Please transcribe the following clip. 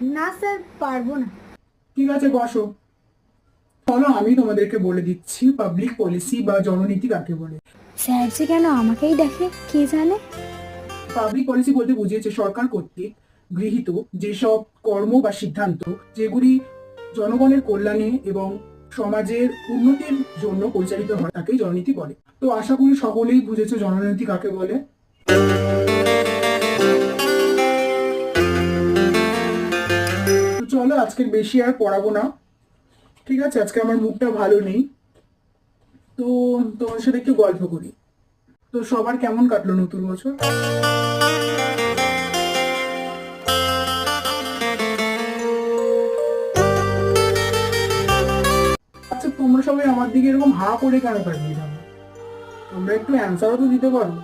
না স্যার, পারবো না। ঠিক আছে, বসো। চলো আমি তোমাদেরকে বলে দিচ্ছি পাবলিক পলিসি বা জননীতি কাকে বলে। স্যার যে কেন আমাকেই দেখে কে জানে। পাবলিক পলিসি বলতে বুঝিয়েছে সরকার কর্তৃক গৃহীত যেসব কর্ম বা সিদ্ধান্ত যেগুলি জনগণের কল্যাণে এবং সমাজের উন্নতির জন্য পরিচালিত হয় তাকেই জননীতি বলে। তো আশা করি সকলেই বুঝেছো জননীতি কাকে বলে। তো চলো আজকে বেশি আর পড়াবো না, ঠিক আছে? আজকে আমার মুডটা ভালো নেই, তো তোমার সাথে একটু গল্প করি। তো সবার কেমন কাটলো নতুন বছর? আচ্ছা, তোমরা সবাই আমার দিকে এরকম হা করে কেন তাকিয়ে যাবো? তোমরা একটু অ্যান্সারও তো দিতে পারো।